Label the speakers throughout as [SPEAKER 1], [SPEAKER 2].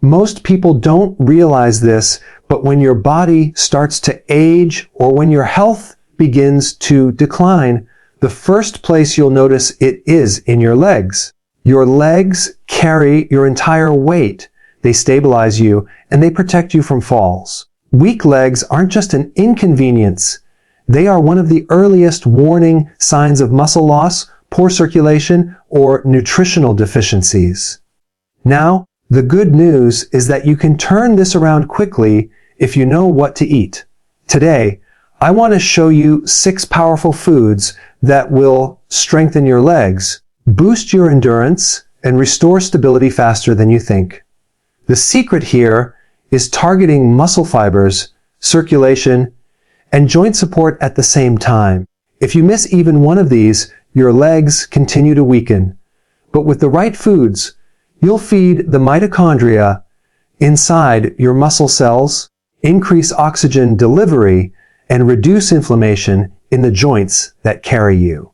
[SPEAKER 1] Most people don't realize this, but when your body starts to age or when your health begins to decline, the first place you'll notice it is in your legs. Your legs carry your entire weight. They stabilize you and they protect you from falls. Weak legs aren't just an inconvenience. They are one of the earliest warning signs of muscle loss, poor circulation, or nutritional deficiencies. Now, the good news is that you can turn this around quickly if you know what to eat. Today, I want to show you 6 powerful foods that will strengthen your legs, boost your endurance, and restore stability faster than you think. The secret here is targeting muscle fibers, circulation, and joint support at the same time. If you miss even one of these, your legs continue to weaken. But with the right foods, you'll feed the mitochondria inside your muscle cells, increase oxygen delivery, and reduce inflammation in the joints that carry you.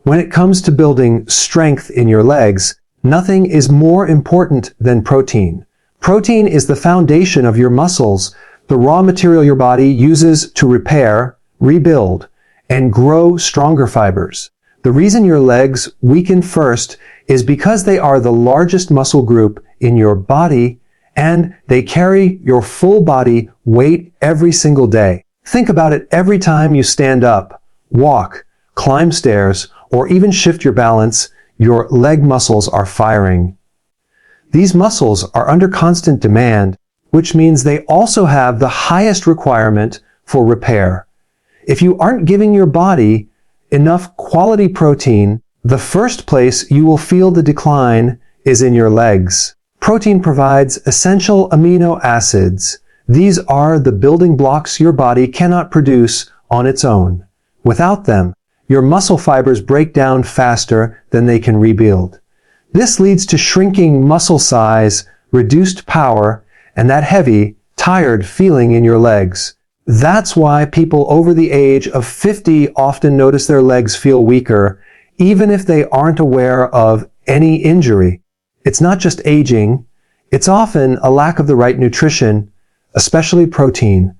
[SPEAKER 1] When it comes to building strength in your legs, nothing is more important than protein. Protein is the foundation of your muscles, the raw material your body uses to repair, rebuild, and grow stronger fibers. The reason your legs weaken first is because they are the largest muscle group in your body and they carry your full body weight every single day. Think about it every time you stand up, walk, climb stairs, or even shift your balance, your leg muscles are firing. These muscles are under constant demand, which means they also have the highest requirement for repair. If you aren't giving your body enough quality protein, the first place you will feel the decline is in your legs. Protein provides essential amino acids. These are the building blocks your body cannot produce on its own. Without them, your muscle fibers break down faster than they can rebuild. This leads to shrinking muscle size, reduced power, and that heavy, tired feeling in your legs. That's why people over the age of 50 often notice their legs feel weaker, even if they aren't aware of any injury. It's not just aging, it's often a lack of the right nutrition, especially protein.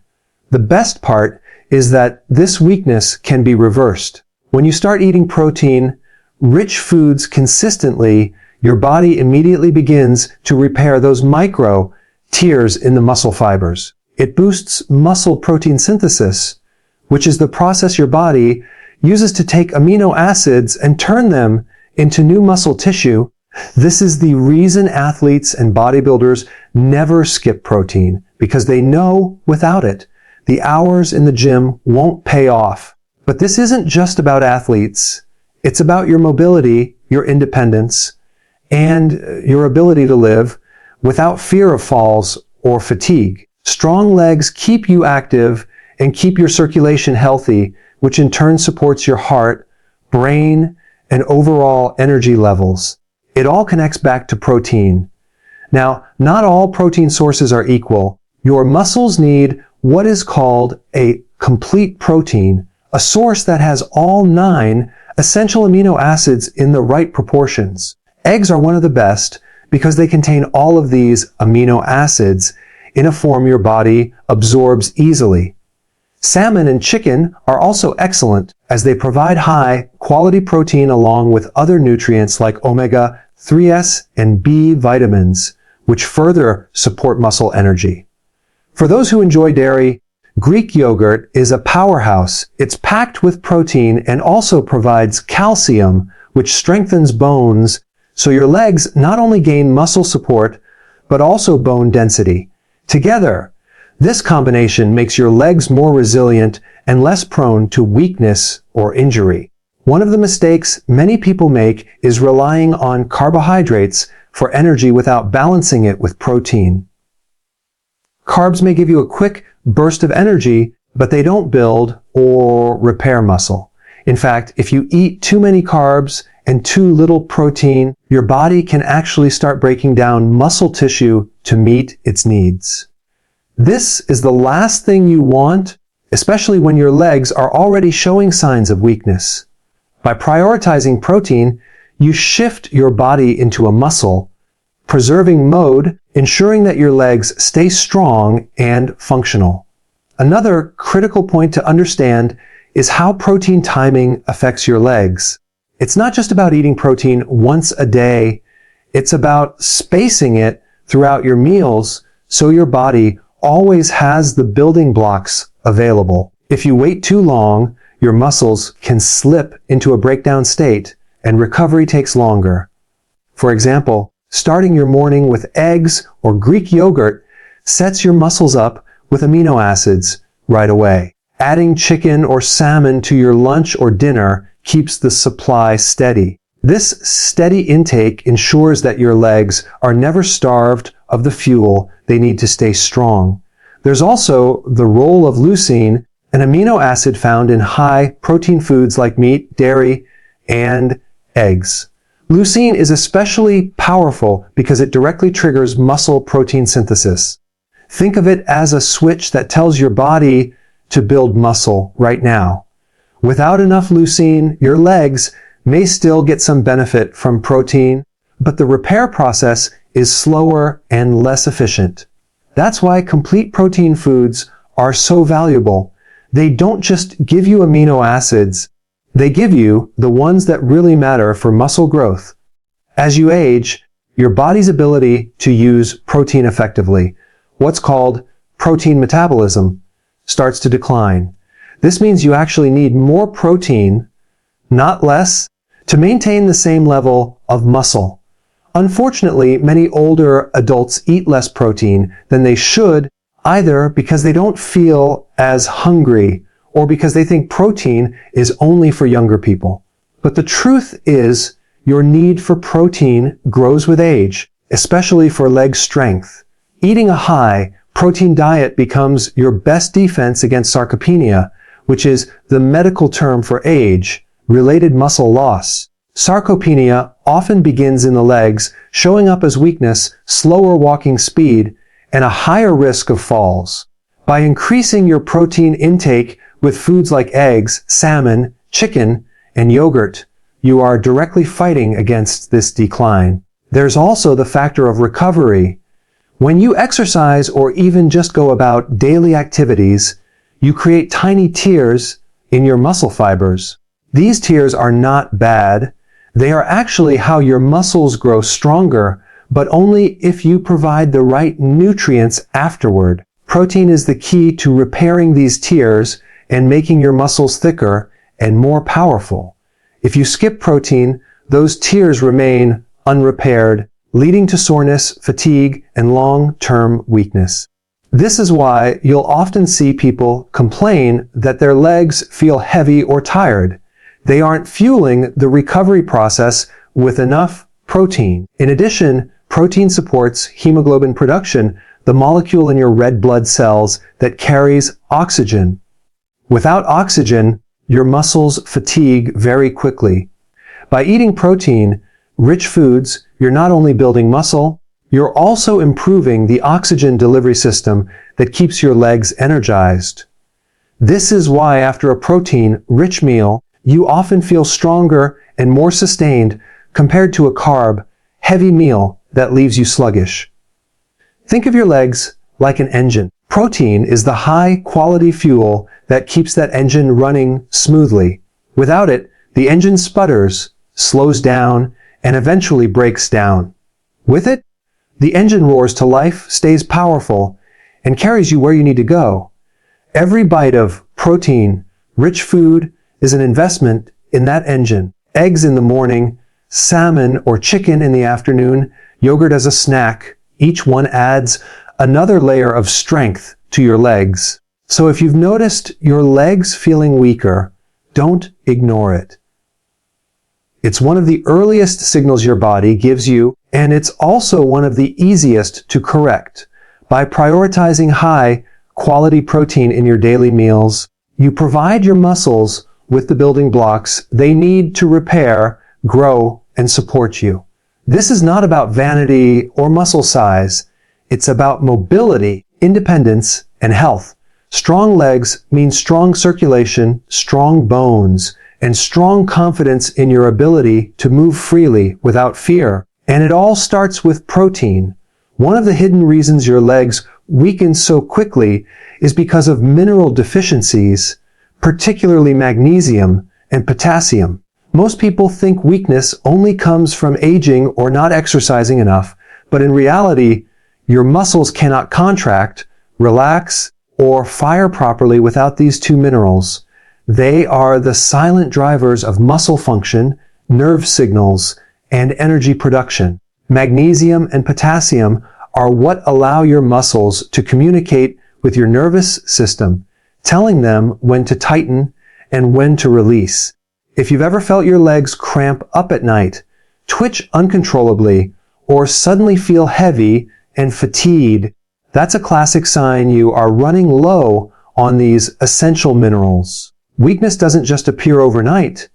[SPEAKER 1] The best part is that this weakness can be reversed. When you start eating protein, rich foods consistently, your body immediately begins to repair those micro tears in the muscle fibers. It boosts muscle protein synthesis, which is the process your body uses to take amino acids and turn them into new muscle tissue. This is the reason athletes and bodybuilders never skip protein, because they know without it, the hours in the gym won't pay off. But this isn't just about athletes. It's about your mobility, your independence, and your ability to live without fear of falls or fatigue. Strong legs keep you active and keep your circulation healthy, which in turn supports your heart, brain, and overall energy levels. It all connects back to protein. Now, not all protein sources are equal. Your muscles need what is called a complete protein, a source that has all 9 essential amino acids in the right proportions. Eggs are one of the best because they contain all of these amino acids in a form your body absorbs easily. Salmon and chicken are also excellent as they provide high-quality protein along with other nutrients like omega-3s and B vitamins, which further support muscle energy. For those who enjoy dairy, Greek yogurt is a powerhouse. It's packed with protein and also provides calcium, which strengthens bones, so your legs not only gain muscle support, but also bone density. Together, this combination makes your legs more resilient and less prone to weakness or injury. One of the mistakes many people make is relying on carbohydrates for energy without balancing it with protein. Carbs may give you a quick burst of energy, but they don't build or repair muscle. In fact, if you eat too many carbs and too little protein, your body can actually start breaking down muscle tissue to meet its needs. This is the last thing you want, especially when your legs are already showing signs of weakness. By prioritizing protein, you shift your body into a muscle preserving mode ensuring that your legs stay strong and functional. Another critical point to understand is how protein timing affects your legs. It's not just about eating protein once a day, it's about spacing it throughout your meals so your body always has the building blocks available. If you wait too long, your muscles can slip into a breakdown state and recovery takes longer. For example, starting your morning with eggs or Greek yogurt sets your muscles up with amino acids right away. Adding chicken or salmon to your lunch or dinner keeps the supply steady. This steady intake ensures that your legs are never starved of the fuel they need to stay strong. There's also the role of leucine, an amino acid found in high protein foods like meat, dairy, and eggs. Leucine is especially powerful because it directly triggers muscle protein synthesis. Think of it as a switch that tells your body to build muscle right now. Without enough leucine, your legs may still get some benefit from protein, but the repair process is slower and less efficient. That's why complete protein foods are so valuable. They don't just give you amino acids, they give you the ones that really matter for muscle growth. As you age, your body's ability to use protein effectively, what's called protein metabolism, starts to decline. This means you actually need more protein, not less, to maintain the same level of muscle. Unfortunately, many older adults eat less protein than they should, either because they don't feel as hungry or because they think protein is only for younger people. But the truth is, your need for protein grows with age, especially for leg strength. Eating a high protein diet becomes your best defense against sarcopenia, which is the medical term for age-related muscle loss. Sarcopenia often begins in the legs, showing up as weakness, slower walking speed, and a higher risk of falls. By increasing your protein intake with foods like eggs, salmon, chicken, and yogurt, you are directly fighting against this decline. There's also the factor of recovery. When you exercise or even just go about daily activities, you create tiny tears in your muscle fibers. These tears are not bad. They are actually how your muscles grow stronger, but only if you provide the right nutrients afterward. Protein is the key to repairing these tears and making your muscles thicker and more powerful. If you skip protein, those tears remain unrepaired, leading to soreness, fatigue, and long-term weakness. This is why you'll often see people complain that their legs feel heavy or tired. They aren't fueling the recovery process with enough protein. In addition, protein supports hemoglobin production, the molecule in your red blood cells that carries oxygen. Without oxygen, your muscles fatigue very quickly. By eating protein-rich foods, you're not only building muscle, you're also improving the oxygen delivery system that keeps your legs energized. This is why after a protein-rich meal, you often feel stronger and more sustained compared to a carb-heavy meal that leaves you sluggish. Think of your legs like an engine. Protein is the high-quality fuel that keeps that engine running smoothly. Without it, the engine sputters, slows down, and eventually breaks down. With it, the engine roars to life, stays powerful, and carries you where you need to go. Every bite of protein-rich food is an investment in that engine. Eggs in the morning, salmon or chicken in the afternoon, yogurt as a snack, each one adds another layer of strength to your legs. So if you've noticed your legs feeling weaker, don't ignore it. It's one of the earliest signals your body gives you, and it's also one of the easiest to correct. By prioritizing high-quality protein in your daily meals, you provide your muscles with the building blocks they need to repair, grow, and support you. This is not about vanity or muscle size. It's about mobility, independence, and health. Strong legs mean strong circulation, strong bones, and strong confidence in your ability to move freely without fear. And it all starts with protein. One of the hidden reasons your legs weaken so quickly is because of mineral deficiencies, particularly magnesium and potassium. Most people think weakness only comes from aging or not exercising enough, but in reality, your muscles cannot contract, relax, or fire properly without these two minerals. They are the silent drivers of muscle function, nerve signals, and energy production. Magnesium and potassium are what allow your muscles to communicate with your nervous system, telling them when to tighten and when to release. If you've ever felt your legs cramp up at night, twitch uncontrollably, or suddenly feel heavy and fatigued, that's a classic sign you are running low on these essential minerals. Weakness doesn't just appear overnight.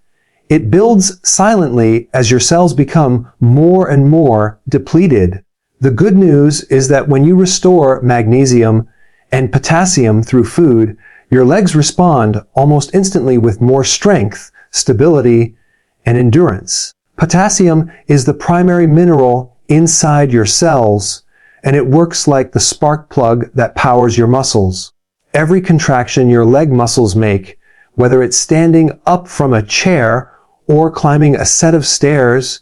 [SPEAKER 1] It builds silently as your cells become more and more depleted. The good news is that when you restore magnesium and potassium through food, your legs respond almost instantly with more strength, stability, and endurance. Potassium is the primary mineral inside your cells, and it works like the spark plug that powers your muscles. Every contraction your leg muscles make, whether it's standing up from a chair or climbing a set of stairs,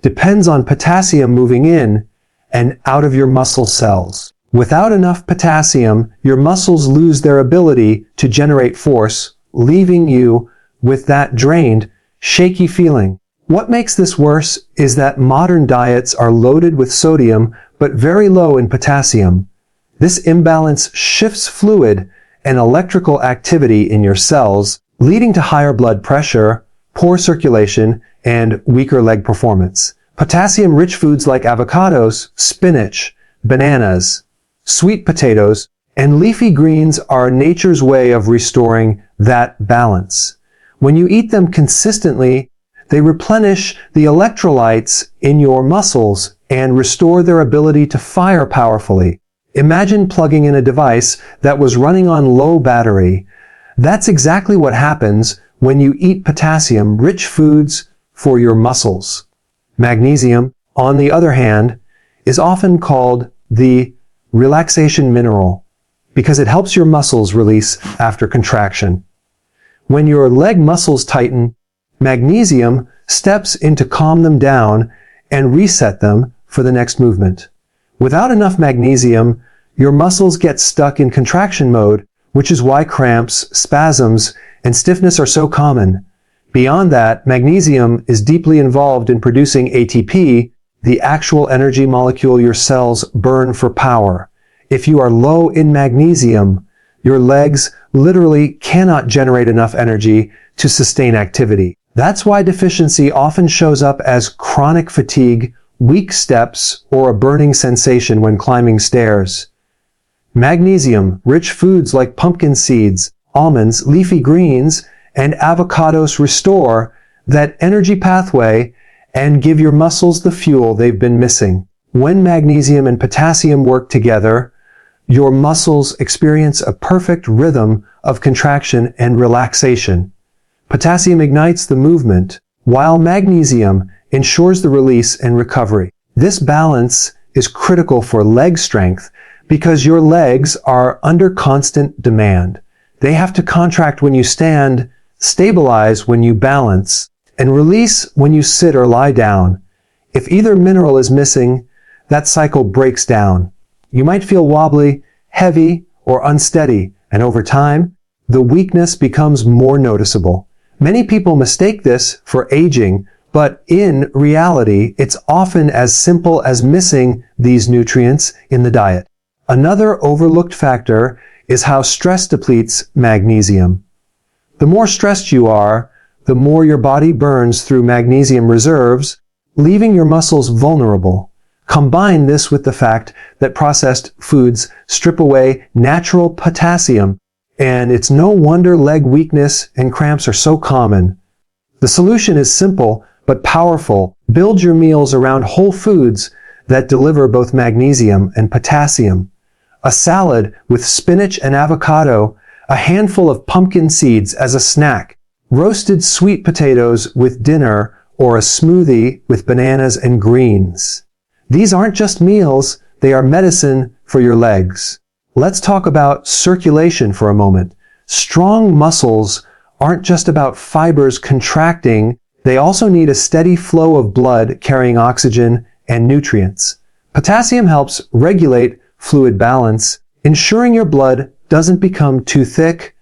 [SPEAKER 1] depends on potassium moving in and out of your muscle cells. Without enough potassium, your muscles lose their ability to generate force, leaving you with that drained, shaky feeling. What makes this worse is that modern diets are loaded with sodium but very low in potassium. This imbalance shifts fluid and electrical activity in your cells, leading to higher blood pressure, poor circulation, and weaker leg performance. Potassium-rich foods like avocados, spinach, bananas, sweet potatoes, and leafy greens are nature's way of restoring that balance. When you eat them consistently, they replenish the electrolytes in your muscles and restore their ability to fire powerfully. Imagine plugging in a device that was running on low battery. That's exactly what happens when you eat potassium-rich foods for your muscles. Magnesium, on the other hand, is often called the relaxation mineral because it helps your muscles release after contraction. When your leg muscles tighten, magnesium steps in to calm them down and reset them for the next movement. Without enough magnesium, your muscles get stuck in contraction mode, which is why cramps, spasms, and stiffness are so common. Beyond that, magnesium is deeply involved in producing ATP, the actual energy molecule your cells burn for power. If you are low in magnesium, your legs literally cannot generate enough energy to sustain activity. That's why deficiency often shows up as chronic fatigue, weak steps, or a burning sensation when climbing stairs. Magnesium-rich foods like pumpkin seeds, almonds, leafy greens, and avocados restore that energy pathway and give your muscles the fuel they've been missing. When magnesium and potassium work together, your muscles experience a perfect rhythm of contraction and relaxation. Potassium ignites the movement, while magnesium ensures the release and recovery. This balance is critical for leg strength because your legs are under constant demand. They have to contract when you stand, stabilize when you balance, and release when you sit or lie down. If either mineral is missing, that cycle breaks down. You might feel wobbly, heavy, or unsteady, and over time, the weakness becomes more noticeable. Many people mistake this for aging, but in reality, it's often as simple as missing these nutrients in the diet. Another overlooked factor is how stress depletes magnesium. The more stressed you are, the more your body burns through magnesium reserves, leaving your muscles vulnerable. Combine this with the fact that processed foods strip away natural potassium, and it's no wonder leg weakness and cramps are so common. The solution is simple but powerful. Build your meals around whole foods that deliver both magnesium and potassium. A salad with spinach and avocado, a handful of pumpkin seeds as a snack, roasted sweet potatoes with dinner, or a smoothie with bananas and greens. These aren't just meals, they are medicine for your legs. Let's talk about circulation for a moment. Strong muscles aren't just about fibers contracting, they also need a steady flow of blood carrying oxygen and nutrients. Potassium helps regulate fluid balance, ensuring your blood doesn't become too thick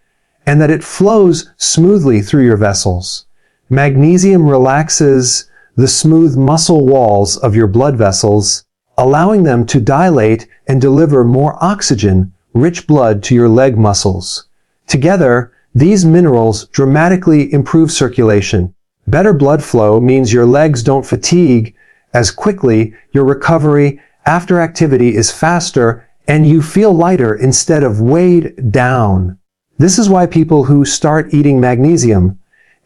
[SPEAKER 1] and that it flows smoothly through your vessels. Magnesium relaxes the smooth muscle walls of your blood vessels, allowing them to dilate and deliver more oxygen-rich blood to your leg muscles. Together, these minerals dramatically improve circulation. Better blood flow means your legs don't fatigue as quickly, your recovery after activity is faster, and you feel lighter instead of weighed down. This is why people who start eating magnesium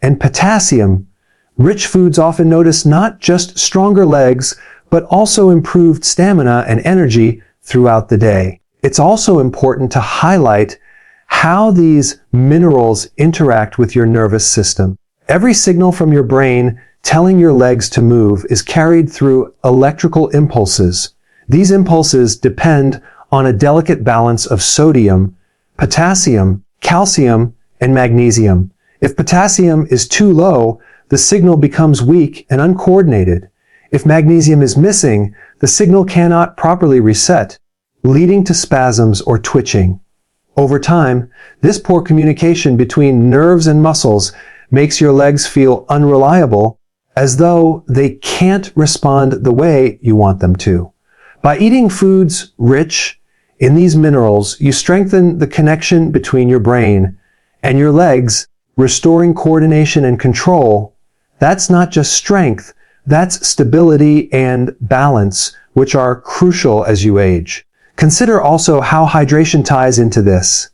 [SPEAKER 1] and potassium-rich foods often notice not just stronger legs, but also improved stamina and energy throughout the day. It's also important to highlight how these minerals interact with your nervous system. Every signal from your brain telling your legs to move is carried through electrical impulses. These impulses depend on a delicate balance of sodium, potassium, calcium, and magnesium. If potassium is too low, the signal becomes weak and uncoordinated. If magnesium is missing, the signal cannot properly reset, leading to spasms or twitching. Over time, this poor communication between nerves and muscles makes your legs feel unreliable, as though they can't respond the way you want them to. By eating foods rich in these minerals, you strengthen the connection between your brain and your legs, restoring coordination and control. That's not just strength, that's stability and balance, which are crucial as you age. Consider also how hydration ties into this.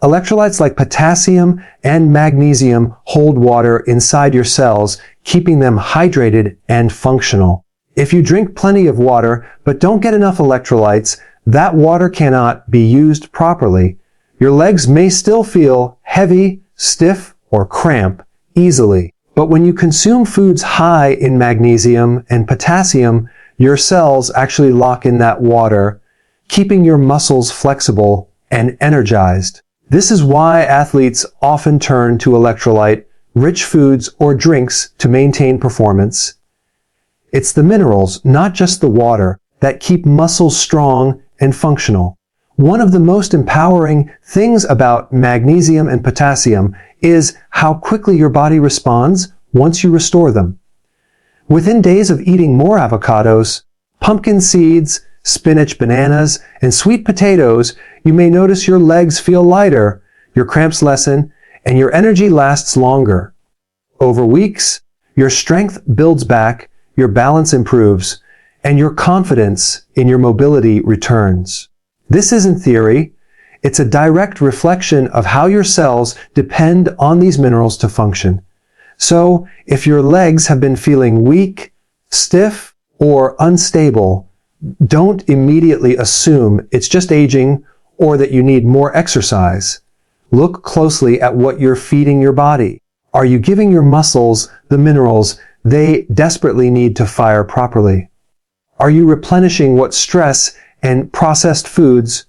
[SPEAKER 1] Electrolytes like potassium and magnesium hold water inside your cells, keeping them hydrated and functional. If you drink plenty of water but don't get enough electrolytes, that water cannot be used properly. Your legs may still feel heavy, stiff, or cramp easily. But when you consume foods high in magnesium and potassium, your cells actually lock in that water, keeping your muscles flexible and energized. This is why athletes often turn to electrolyte-rich foods or drinks to maintain performance. It's the minerals, not just the water, that keep muscles strong and functional. One of the most empowering things about magnesium and potassium is how quickly your body responds once you restore them. Within days of eating more avocados, pumpkin seeds, spinach, bananas, and sweet potatoes, you may notice your legs feel lighter, your cramps lessen, and your energy lasts longer. Over weeks, your strength builds back, your balance improves, and your confidence in your mobility returns. This isn't theory, it's a direct reflection of how your cells depend on these minerals to function. So, if your legs have been feeling weak, stiff, or unstable, don't immediately assume it's just aging or that you need more exercise. Look closely at what you're feeding your body. Are you giving your muscles the minerals they desperately need to fire properly? Are you replenishing what stress and processed foods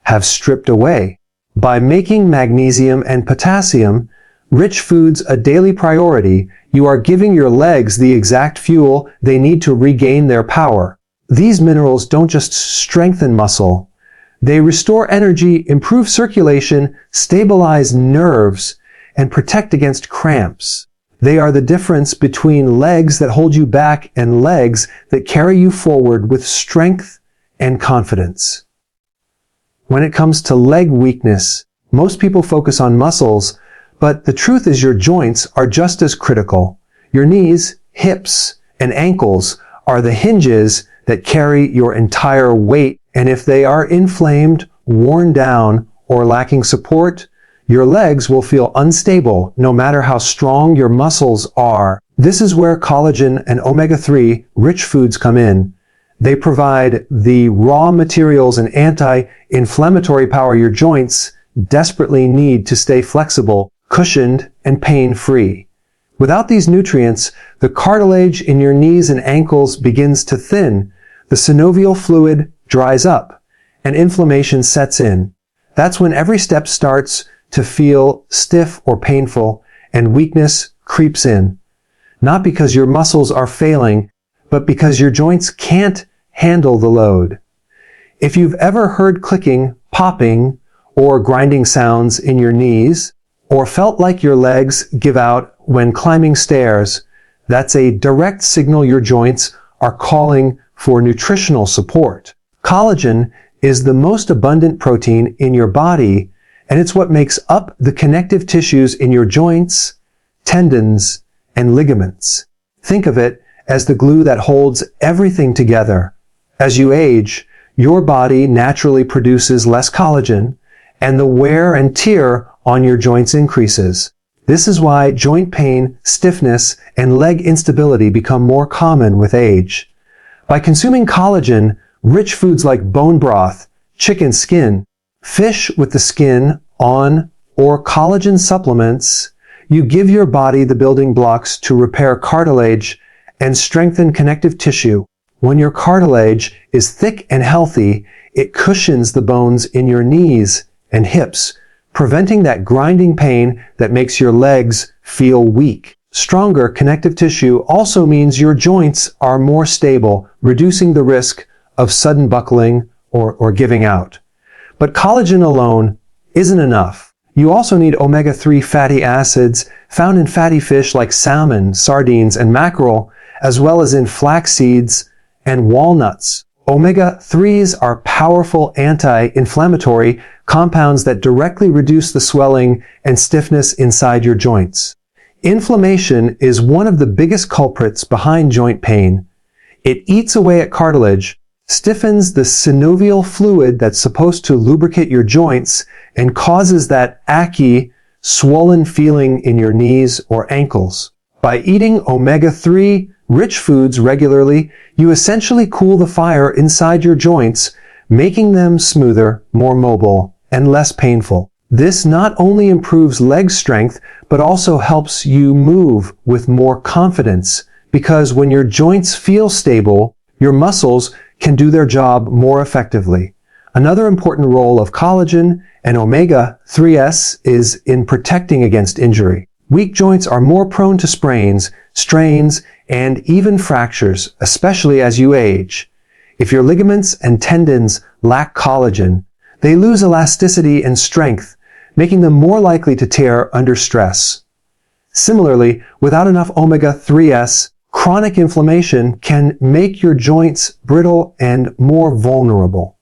[SPEAKER 1] have stripped away? By making magnesium and potassium-rich foods a daily priority, you are giving your legs the exact fuel they need to regain their power. These minerals don't just strengthen muscle. They restore energy, improve circulation, stabilize nerves, and protect against cramps. They are the difference between legs that hold you back and legs that carry you forward with strength and confidence. When it comes to leg weakness, most people focus on muscles, but the truth is your joints are just as critical. Your knees, hips, and ankles are the hinges that carry your entire weight, and if they are inflamed, worn down, or lacking support, your legs will feel unstable no matter how strong your muscles are. This is where collagen and omega-3 rich foods come in. They provide the raw materials and anti-inflammatory power your joints desperately need to stay flexible, cushioned, and pain-free. Without these nutrients, the cartilage in your knees and ankles begins to thin, the synovial fluid dries up and inflammation sets in. That's when every step starts to feel stiff or painful and weakness creeps in. Not because your muscles are failing, but because your joints can't handle the load. If you've ever heard clicking, popping, or grinding sounds in your knees, or felt like your legs give out when climbing stairs, that's a direct signal your joints are calling for nutritional support. Collagen is the most abundant protein in your body, and it's what makes up the connective tissues in your joints, tendons, and ligaments. Think of it as the glue that holds everything together. As you age, your body naturally produces less collagen, and the wear and tear on your joints increases. This is why joint pain, stiffness, and leg instability become more common with age. By consuming collagen, rich foods like bone broth, chicken skin, fish with the skin on, or collagen supplements, you give your body the building blocks to repair cartilage and strengthen connective tissue. When your cartilage is thick and healthy, it cushions the bones in your knees and hips, preventing that grinding pain that makes your legs feel weak. Stronger connective tissue also means your joints are more stable, reducing the risk of sudden buckling or giving out. But collagen alone isn't enough. You also need omega-3 fatty acids found in fatty fish like salmon, sardines, and mackerel, as well as in flax seeds and walnuts. Omega-3s are powerful anti-inflammatory compounds that directly reduce the swelling and stiffness inside your joints. Inflammation is one of the biggest culprits behind joint pain. It eats away at cartilage, stiffens the synovial fluid that's supposed to lubricate your joints, and causes that achy, swollen feeling in your knees or ankles. By eating omega-3 rich foods regularly, you essentially cool the fire inside your joints, making them smoother, more mobile, and less painful. This not only improves leg strength, but also helps you move with more confidence, because when your joints feel stable, your muscles can do their job more effectively. Another important role of collagen and omega-3s is in protecting against injury. Weak joints are more prone to sprains, strains, and even fractures, especially as you age. If your ligaments and tendons lack collagen, they lose elasticity and strength, making them more likely to tear under stress. Similarly, without enough omega-3s, chronic inflammation can make your joints brittle and more vulnerable.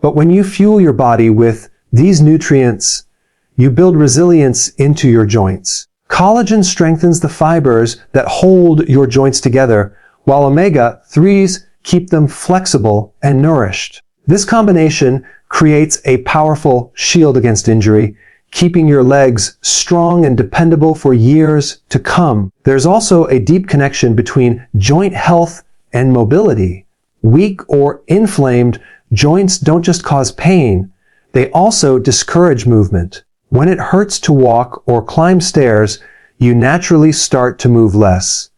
[SPEAKER 1] But when you fuel your body with these nutrients, you build resilience into your joints. Collagen strengthens the fibers that hold your joints together, while omega-3s keep them flexible and nourished. This combination creates a powerful shield against injury, keeping your legs strong and dependable for years to come. There's also a deep connection between joint health and mobility. Weak or inflamed joints don't just cause pain, they also discourage movement. When it hurts to walk or climb stairs, you naturally start to move less.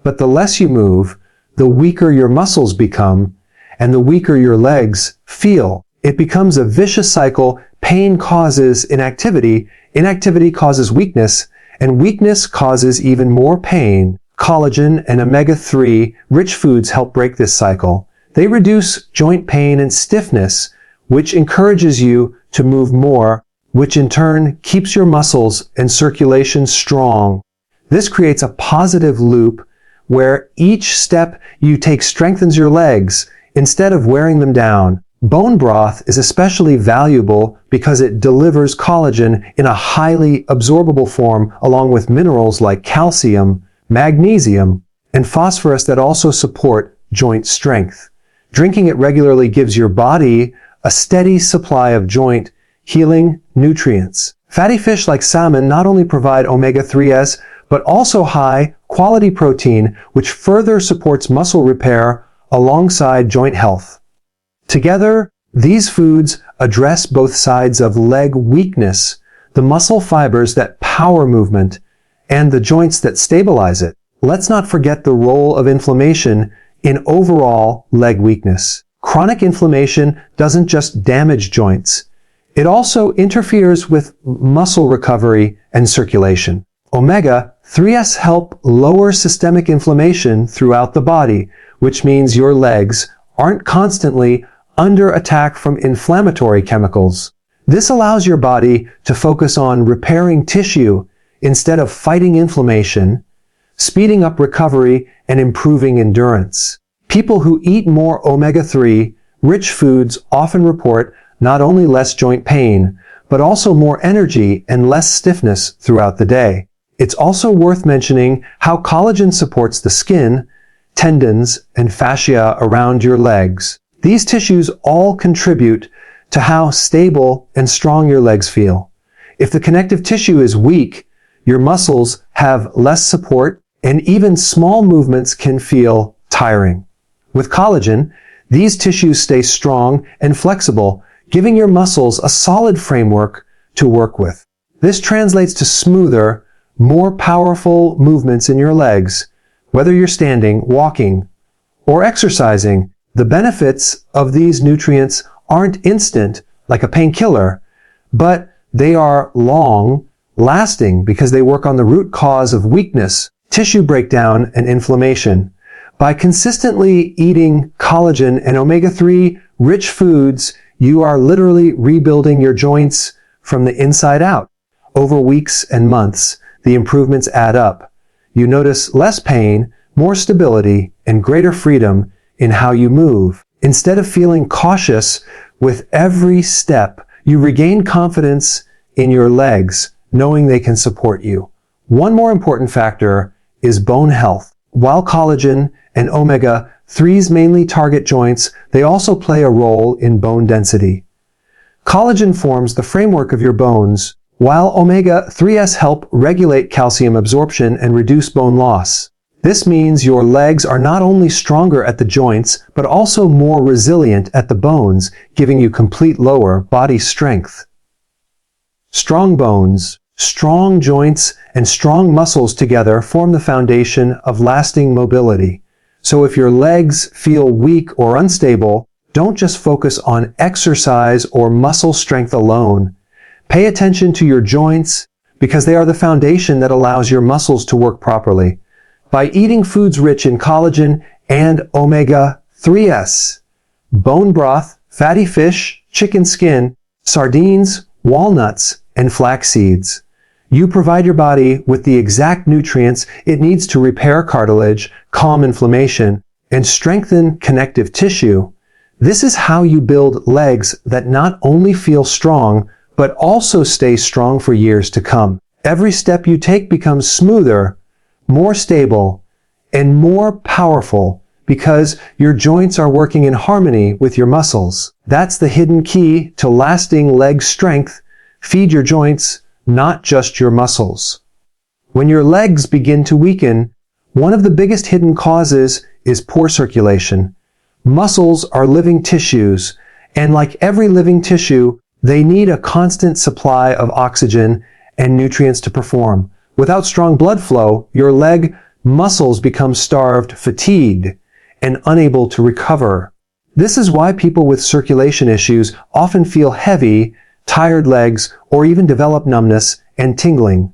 [SPEAKER 1] But the less you move, the weaker your muscles become, and the weaker your legs feel. It becomes a vicious cycle. Pain causes inactivity, inactivity causes weakness, and weakness causes even more pain. Collagen and omega-3 rich foods help break this cycle. They reduce joint pain and stiffness, which encourages you to move more, which in turn keeps your muscles and circulation strong. This creates a positive loop where each step you take strengthens your legs instead of wearing them down. Bone broth is especially valuable because it delivers collagen in a highly absorbable form along with minerals like calcium, magnesium, and phosphorus that also support joint strength. Drinking it regularly gives your body a steady supply of joint healing nutrients. Fatty fish like salmon not only provide omega-3s, but also high-quality protein, which further supports muscle repair alongside joint health. Together, these foods address both sides of leg weakness, the muscle fibers that power movement, and the joints that stabilize it. Let's not forget the role of inflammation in overall leg weakness. Chronic inflammation doesn't just damage joints. It also interferes with muscle recovery and circulation. Omega-3s help lower systemic inflammation throughout the body, which means your legs aren't constantly under attack from inflammatory chemicals. This allows your body to focus on repairing tissue instead of fighting inflammation, speeding up recovery, and improving endurance. People who eat more omega-3 rich foods often report not only less joint pain, but also more energy and less stiffness throughout the day. It's also worth mentioning how collagen supports the skin, tendons, and fascia around your legs. These tissues all contribute to how stable and strong your legs feel. If the connective tissue is weak, your muscles have less support, and even small movements can feel tiring. With collagen, these tissues stay strong and flexible, giving your muscles a solid framework to work with. This translates to smoother, more powerful movements in your legs, whether you're standing, walking, or exercising. The benefits of these nutrients aren't instant, like a painkiller, but they are long-lasting because they work on the root cause of weakness, tissue breakdown, and inflammation. By consistently eating collagen and omega-3 rich foods, you are literally rebuilding your joints from the inside out. Over weeks and months, the improvements add up. You notice less pain, more stability, and greater freedom in how you move. Instead of feeling cautious with every step, you regain confidence in your legs, knowing they can support you. One more important factor is bone health. While collagen and omega-3s mainly target joints, they also play a role in bone density. Collagen forms the framework of your bones, while omega-3s help regulate calcium absorption and reduce bone loss. This means your legs are not only stronger at the joints, but also more resilient at the bones, giving you complete lower body strength. Strong bones, strong joints, and strong muscles together form the foundation of lasting mobility. So if your legs feel weak or unstable, don't just focus on exercise or muscle strength alone. Pay attention to your joints because they are the foundation that allows your muscles to work properly. By eating foods rich in collagen and omega-3s, bone broth, fatty fish, chicken skin, sardines, walnuts, and flax seeds, you provide your body with the exact nutrients it needs to repair cartilage, calm inflammation, and strengthen connective tissue. This is how you build legs that not only feel strong, but also stay strong for years to come. Every step you take becomes smoother, more stable, and more powerful because your joints are working in harmony with your muscles. That's the hidden key to lasting leg strength. Feed your joints, not just your muscles. When your legs begin to weaken, one of the biggest hidden causes is poor circulation. Muscles are living tissues, and like every living tissue, they need a constant supply of oxygen and nutrients to perform. Without strong blood flow, your leg muscles become starved, fatigued, and unable to recover. This is why people with circulation issues often feel heavy, tired legs, or even develop numbness and tingling.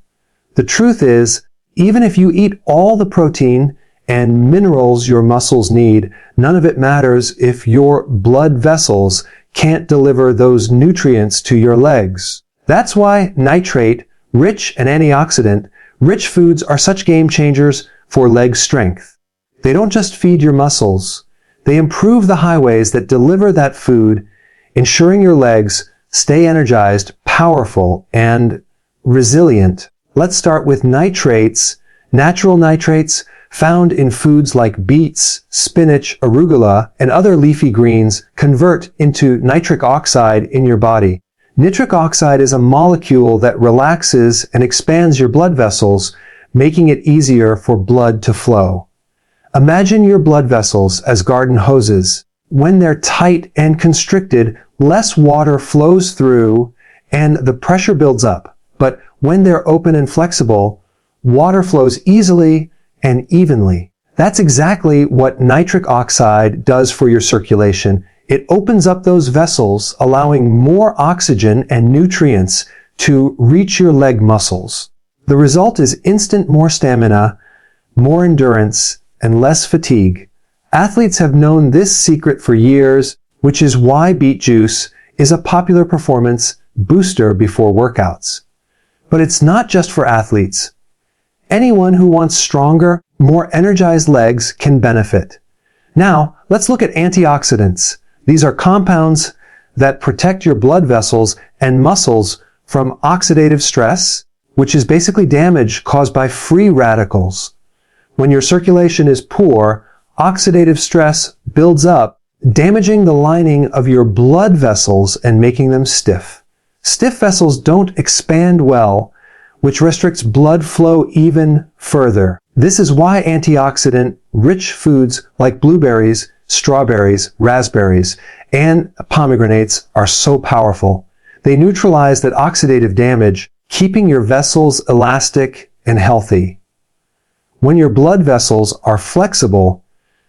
[SPEAKER 1] The truth is, even if you eat all the protein and minerals your muscles need, none of it matters if your blood vessels can't deliver those nutrients to your legs. That's why nitrate-rich and antioxidant-rich foods are such game changers for leg strength. They don't just feed your muscles, they improve the highways that deliver that food, ensuring your legs stay energized, powerful, and resilient. Let's start with nitrates. Natural nitrates found in foods like beets, spinach, arugula, and other leafy greens convert into nitric oxide in your body. Nitric oxide is a molecule that relaxes and expands your blood vessels, making it easier for blood to flow. Imagine your blood vessels as garden hoses. When they're tight and constricted, less water flows through and the pressure builds up. But when they're open and flexible, water flows easily and evenly. That's exactly what nitric oxide does for your circulation. It opens up those vessels, allowing more oxygen and nutrients to reach your leg muscles. The result is instant more stamina, more endurance, and less fatigue. Athletes have known this secret for years, which is why beet juice is a popular performance booster before workouts. But it's not just for athletes. Anyone who wants stronger, more energized legs can benefit. Now, let's look at antioxidants. These are compounds that protect your blood vessels and muscles from oxidative stress, which is basically damage caused by free radicals. When your circulation is poor, oxidative stress builds up, damaging the lining of your blood vessels and making them stiff. Stiff vessels don't expand well, which restricts blood flow even further. This is why antioxidant-rich foods like blueberries, strawberries, raspberries, and pomegranates are so powerful. They neutralize that oxidative damage, keeping your vessels elastic and healthy. When your blood vessels are flexible,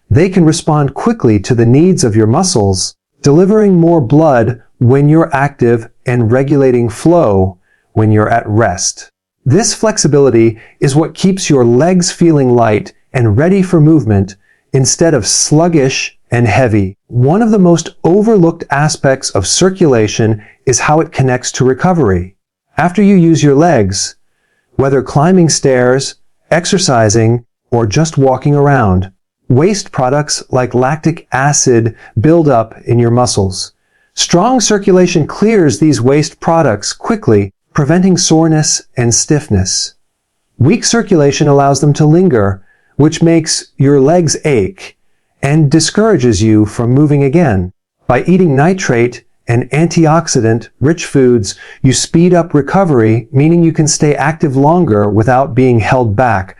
[SPEAKER 1] they can respond quickly to the needs of your muscles, delivering more blood when you're active and regulating flow when you're at rest. This flexibility is what keeps your legs feeling light and ready for movement instead of sluggish and heavy. One of the most overlooked aspects of circulation is how it connects to recovery. After you use your legs, whether climbing stairs, exercising, or just walking around, waste products like lactic acid build up in your muscles. Strong circulation clears these waste products quickly, preventing soreness and stiffness. Weak circulation allows them to linger, which makes your legs ache and discourages you from moving again. By eating nitrate and antioxidant-rich foods, you speed up recovery, meaning you can stay active longer without being held back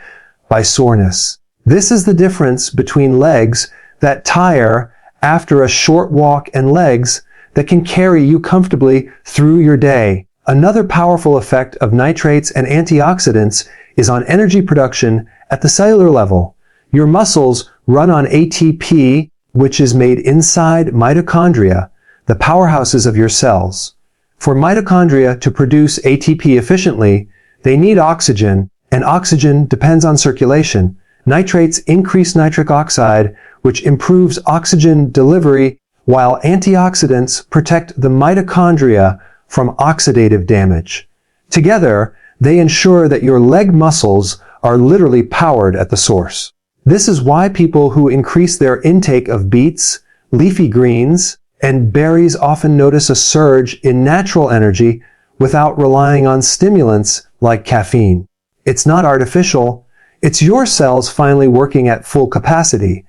[SPEAKER 1] by soreness. This is the difference between legs that tire after a short walk and legs that can carry you comfortably through your day. Another powerful effect of nitrates and antioxidants is on energy production at the cellular level. Your muscles run on ATP, which is made inside mitochondria, the powerhouses of your cells. For mitochondria to produce ATP efficiently, they need oxygen, and oxygen depends on circulation. Nitrates increase nitric oxide, which improves oxygen delivery, while antioxidants protect the mitochondria from oxidative damage. Together, they ensure that your leg muscles are literally powered at the source. This is why people who increase their intake of beets, leafy greens, and berries often notice a surge in natural energy without relying on stimulants like caffeine. It's not artificial. It's your cells finally working at full capacity.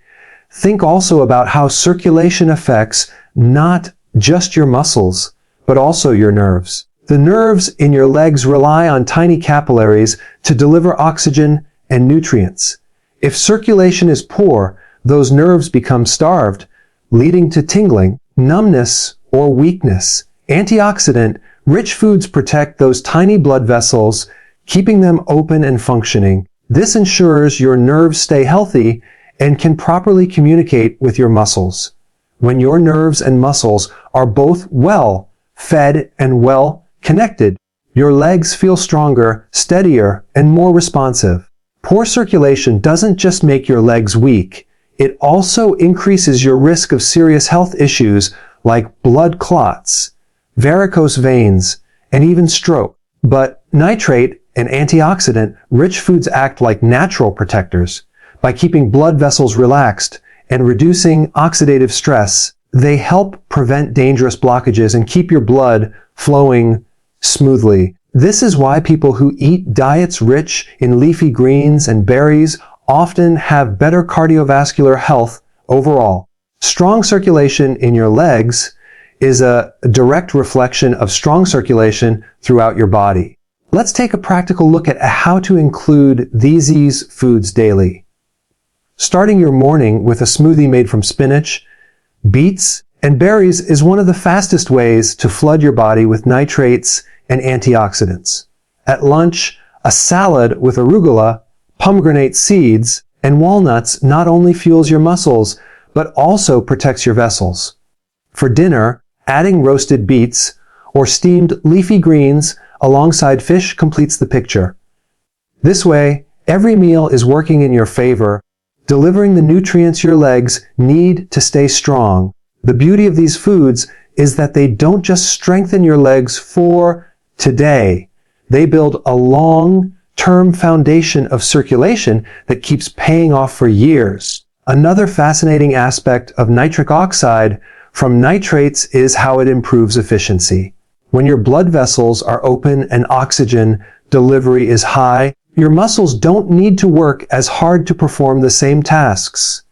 [SPEAKER 1] Think also about how circulation affects not just your muscles, but also your nerves. The nerves in your legs rely on tiny capillaries to deliver oxygen and nutrients. If circulation is poor, those nerves become starved, leading to tingling, numbness, or weakness. Antioxidant-rich foods protect those tiny blood vessels, keeping them open and functioning. This ensures your nerves stay healthy and can properly communicate with your muscles. When your nerves and muscles are both well fed and well connected, your legs feel stronger, steadier, and more responsive. Poor circulation doesn't just make your legs weak, it also increases your risk of serious health issues like blood clots, varicose veins, and even stroke. But nitrate and antioxidant-rich foods act like natural protectors. By keeping blood vessels relaxed and reducing oxidative stress, they help prevent dangerous blockages and keep your blood flowing smoothly. This is why people who eat diets rich in leafy greens and berries often have better cardiovascular health overall. Strong circulation in your legs is a direct reflection of strong circulation throughout your body. Let's take a practical look at how to include these foods daily. Starting your morning with a smoothie made from spinach, beets, and berries is one of the fastest ways to flood your body with nitrates and antioxidants. At lunch, a salad with arugula, pomegranate seeds, and walnuts not only fuels your muscles, but also protects your vessels. For dinner, adding roasted beets or steamed leafy greens alongside fish completes the picture. This way, every meal is working in your favor, delivering the nutrients your legs need to stay strong. The beauty of these foods is that they don't just strengthen your legs for today. They build a long-term foundation of circulation that keeps paying off for years. Another fascinating aspect of nitric oxide from nitrates is how it improves efficiency. When your blood vessels are open and oxygen delivery is high, your muscles don't need to work as hard to perform the same tasks.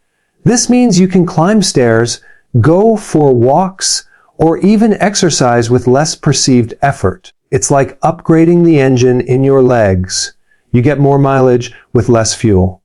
[SPEAKER 1] This means you can climb stairs, go for walks, or even exercise with less perceived effort. It's like upgrading the engine in your legs. You get more mileage with less fuel.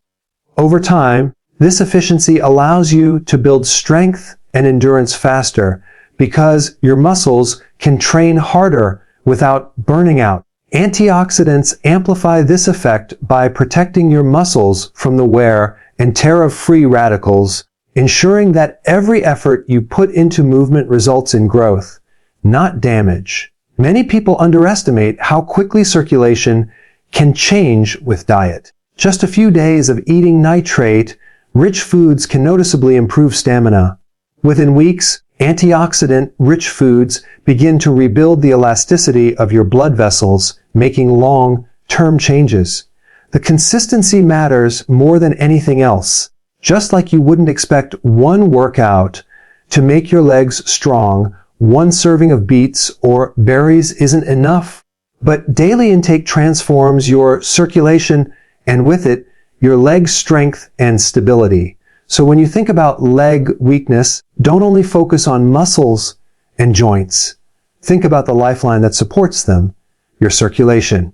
[SPEAKER 1] Over time, this efficiency allows you to build strength and endurance faster because your muscles can train harder without burning out. Antioxidants amplify this effect by protecting your muscles from the wear and tear of free radicals, ensuring that every effort you put into movement results in growth, not damage. Many people underestimate how quickly circulation can change with diet. Just a few days of eating nitrate-rich foods can noticeably improve stamina. Within weeks, antioxidant-rich foods begin to rebuild the elasticity of your blood vessels, making long-term changes. The consistency matters more than anything else. Just like you wouldn't expect one workout to make your legs strong, one serving of beets or berries isn't enough. But daily intake transforms your circulation and with it, your leg strength and stability. So when you think about leg weakness, don't only focus on muscles and joints. Think about the lifeline that supports them, your circulation.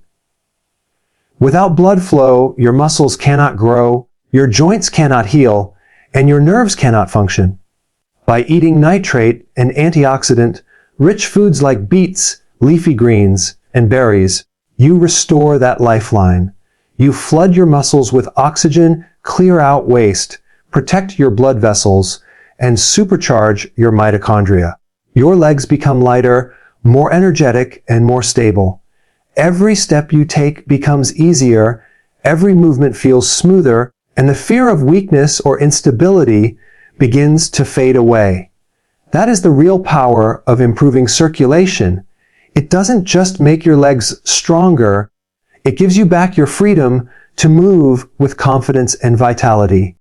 [SPEAKER 1] Without blood flow, your muscles cannot grow, your joints cannot heal, and your nerves cannot function. By eating nitrate and antioxidant-rich foods like beets, leafy greens, and berries, you restore that lifeline. You flood your muscles with oxygen, clear out waste, protect your blood vessels, and supercharge your mitochondria. Your legs become lighter, more energetic, and more stable. Every step you take becomes easier, every movement feels smoother, and the fear of weakness or instability begins to fade away. That is the real power of improving circulation. It doesn't just make your legs stronger, it gives you back your freedom to move with confidence and vitality.